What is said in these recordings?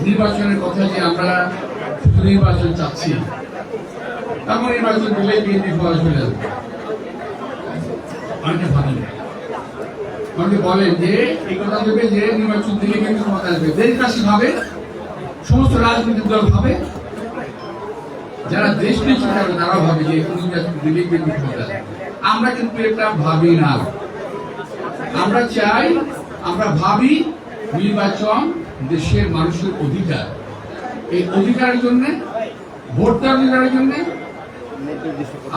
নির্বাচনের কথা যে আমরা শুধু নির্বাচন চাচ্ছি, তারপর নির্বাচন দিলে বিএনপি ফলাফল চলে যাবে। অনেকে ভাবেন, অনেকে বলেন যে এই কথা ভেবে যে নির্বাচন দিলে বিএনপি ক্ষমতা আসবে। দেশবাসী ভাবে, সমস্ত রাজনৈতিক দল ভাবে, যারা দেশ নিয়ে চিন্তা করে তারাও ভাবে যে নির্বাচন দিলে বিএনপি ক্ষমতা আসবে। আমরা কিন্তু এটা ভাবি না। আমরা চাই, আমরা ভাবি নির্বাচন দেশের মানুষের অধিকার। এই অধিকারের জন্য, ভোট দেওয়ার অধিকারের জন্য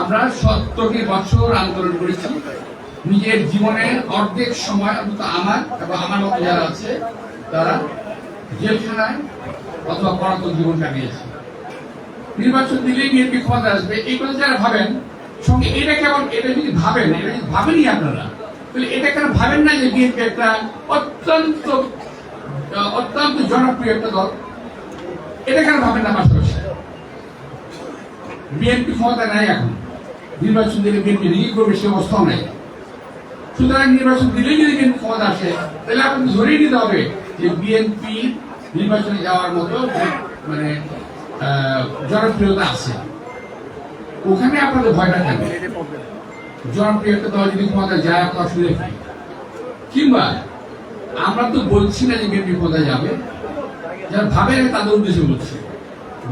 আমরা 70 বছর আন্দোলন করেছি। নিজের জীবনের অর্ধেক সময় অন্তত আমার এবং আমার মতো যারা আছে তারা জেলখানায় অথবা পলাতক জীবন কাটিয়েছে। নির্বাচন দিলেই বিএনপি ক্ষমতা আসবে এই কথা যারা ভাবেন, সঙ্গে এটা কেমন, এটা যদি ভাবেন, এটা যদি ভাবেনি আপনারা, তাহলে এটা কেন ভাবেন না যে বিএনপি একটা অত্যন্ত অত্যন্ত জনপ্রিয় একটা দল? এটা কেন ভাবেন না? পাশাপাশি বিএনপি ক্ষমতা নাই, এখন নির্বাচন দিলে বিএনপি রিলিজ করবে সে অবস্থাও নাই। সুতরাং নির্বাচন দিলেই যদি বিএনপি ক্ষমতা আসে, তাহলে আপনাকে ধরেই নিতে হবে যে বিএনপি নির্বাচনে যাওয়ার মতো মানে জনপ্রিয়তা আছে। ওখানে আপনাদের ভয়টা কেন? জনপ্রিয় একটা দল যদি ক্ষমতা যায় আপনার অসুবিধা কি? কিংবা আমরা তো বলছি না যে বিএনপি ক্ষমতায় যাবে, যারা ভাবে তাদের উদ্দেশ্যে বলছি।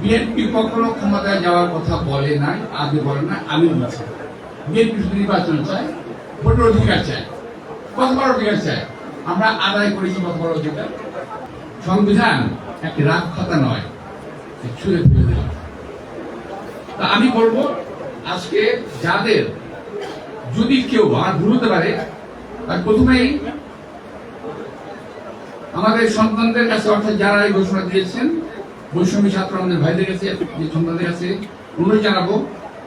বিএনপি কখনো ক্ষমতায় যাওয়ার কথা বলে নাই, আগে বলে না, আমি বলছি। বিএনপি শুধু নির্বাচন চায়, ভোটের অধিকার চায়, কত বড় অধিকার চায়। আমরা আদায় করেছি কত বড় অধিকার। সংবিধান একটি রাগ খাতা নয়, ছুঁড়ে ফেলে দিলাম। তা আমি বলবো আজকে যাদের যদি কেউ আর ভুল হতে পারে, তার প্রথমেই আমাদের সন্তানদের কাছে, অর্থাৎ যারা এই ঘোষণা দিয়েছেন, বৈষম্য ছাত্র আমাদের ভাইদের কাছে, সন্তানদের কাছে অনুরোধ জানাবো,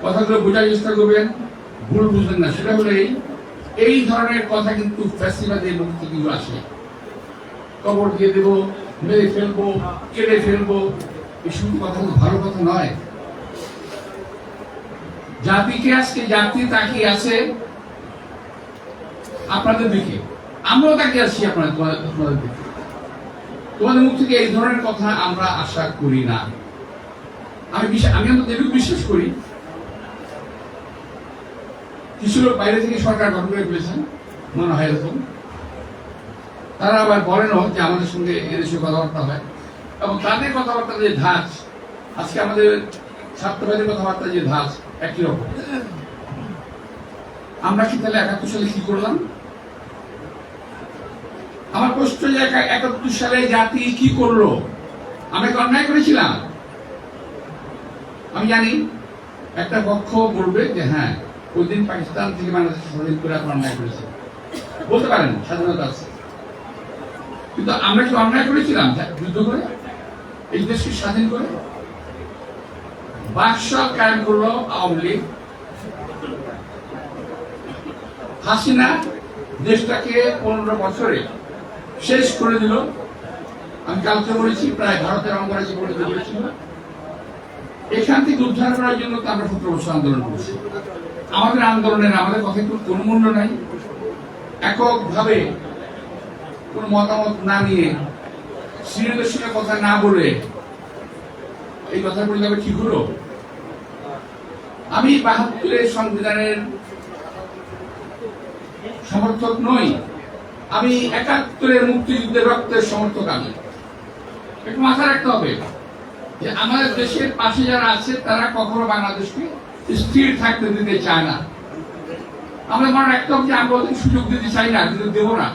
কথাগুলো বোঝার চেষ্টা করবেন, ভুল বুঝবেন না। সেটা হলো এই ধরনের কথা কিন্তু ফ্যাসিবাদের মুখ থেকে আসে। কবর দিয়ে দেবো, মেরে ফেলবো, কেটে ফেলবো, এসব কথা তো ভালো কথা নয়। জাতিকে আজকে জাতি তাকিয়ে আছে আপনাদের দিকে, আমরাও তাকিয়ে আছি আপনাদের দিকে। তোমাদের মুখ থেকে এই ধরনের কথা আমরা আশা করি না। আমি অন্তত এটুকু বিশ্বাস করি, কিছু লোক বাইরে থেকে সরকার গঠন করে ফেলেছেন, মনে হয় এরকম। তারা আবার বলেনও যে আমাদের সঙ্গে এদেশে কথাবার্তা হয়, এবং তাদের কথাবার্তা যে ধাঁচ, আজকে আমাদের ছাত্রবাদের কথাবার্তা যে ধাঁচ একই রকম। আমরা কি তাহলে 71 সালে কি করলাম? আমার প্রশ্ন যে 71 সালে জাতি কি করলো? আমরা কি অন্যায় করেছিলাম? আমি জানি একটা পক্ষ বলবে যে হ্যাঁ, ওই দিন পাকিস্তান থেকে বাংলাদেশ স্বাধীন করে আপনার অন্যায় করেছে, বলতে পারেন, স্বাধীনতা আছে। কিন্তু আমরা কি অন্যায় করেছিলাম যুদ্ধ করে, এই দেশকে স্বাধীন করে? বাকশাল কায়েম করলো আওয়ামী লীগ, হাসিনা দেশটাকে 15 বছরে শেষ করে দিল। আমি কালকে বলেছি, প্রায় ভারতের অঙ্গরাজ্যে পরিণত করেছিল। এখান থেকে উদ্ধার করার জন্য তো আমরা 17 বছর আন্দোলন করছি। আমাদের আন্দোলনের, আমাদের কথা কোনো মূল্য নাই। এককভাবে কোন মতামত না নিয়ে, সিনিয়রদের সঙ্গে কথা না বলে এই কথা বলে যাবে, ঠিক হলো? আমি 72-এর সংবিধানের সমর্থক নই, আমি 71-এর মুক্তিযুদ্ধের রক্তের সমর্থক। আমি একটু মাথায় রাখতে হবে যে আমাদের দেশের পাশে যারা আছে তারা কখনো বাংলাদেশকে স্থির থাকতে দিতে চায় না। আমরা মনে রাখতে হবে যে আমরা ওদের সুযোগ দিতে চাই না, কিন্তু দেব না।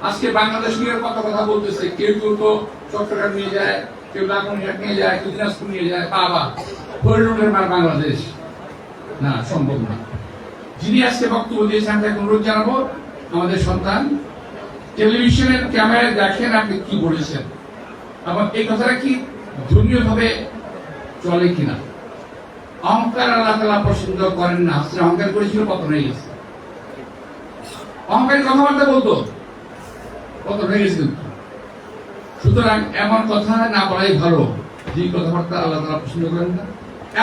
আজকে বাংলাদেশ নিয়ে কত কথা বলতেছে, কেউ কেউ তো চট্টগ্রাম নিয়ে যায়, কেউ লালমনিরহাট নিয়ে যায়, কেউ দিনাজপুর নিয়ে যায়। বাবা, হরিণের মার বাংলাদেশ না, সম্ভব না। যিনি আজকে বক্তব্য দিয়েছেন তাকে অনুরোধ জানাবো, আমাদের সন্তান টেলিভিশনের ক্যামেরায় দেখেন আপনি কি বলেছেন, এবং এই কথাটা কি ধর্মীয় ভাবে চলে কিনা। অহংকার আল্লাহ তাআলা পছন্দ করেন না। হাসিনা অহংকার করেছিল, পতন হয়ে গেছে। অহংকারী কথাবার্তা বলতো, পতন হয়ে গেছে। কিন্তু সুতরাং এমন কথা না বলাই ভালো যে কথাবার্তা আল্লাহ তাআলা পছন্দ করেন না,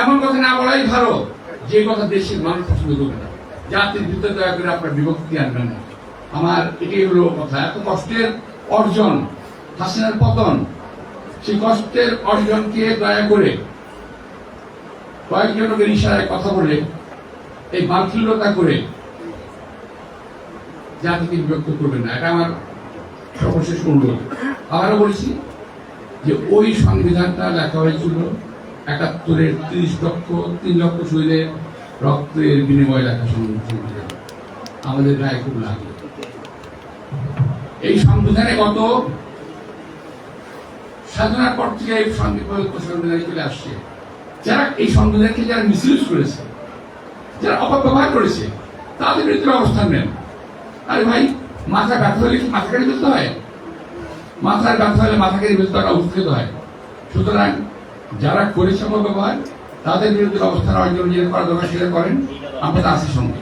এমন কথা না বলাই ভালো যে কথা দেশের মানুষ পছন্দ করবে না। জাতির ভিতরে দয়া করে আপনার বিভক্তি আনবেন না। আমার এটাই হলো কথা। এত কষ্টের অর্জন, হাসিনার পতন, সেই কষ্টের অর্জনকে দয়া করে কয়েকজনকে ইশারায় কথা বলে এই বাকশীলতা করে জাতিকে বিভক্ত করবেন না, এটা আমার সর্বশেষ অনুরোধ। আবারও বলছি যে ওই সংবিধানটা লেখা হয়েছিল ৭১-এর ৩ লক্ষ শহীদের রক্তের বিনিময়ে লেখা সংবিধান। আমাদের গায়ে খুব লাগে। এই সংবিধানে গত স্বাধীনতার পর থেকে এই সংবিধানে চলে আসছে, যারা এই সংবিধানকে যারা মিসইউজ করেছে, যারা অপব্যবহার করেছে, তাদের বিরুদ্ধে অবস্থান নেন। আরে ভাই, মাথা ব্যথা হলে কি মাথা কেটে ফেলতে হয়? মাথার ব্যথা হলে মাথা কেটে ফেলতে উৎক্ষেপ হয়। সুতরাং যারা করেছে অপব্যবহার, তাদের বিরুদ্ধে অবস্থান অর্জন করা দরকার সেটা করেন। আমরা তো আছি সঙ্গে।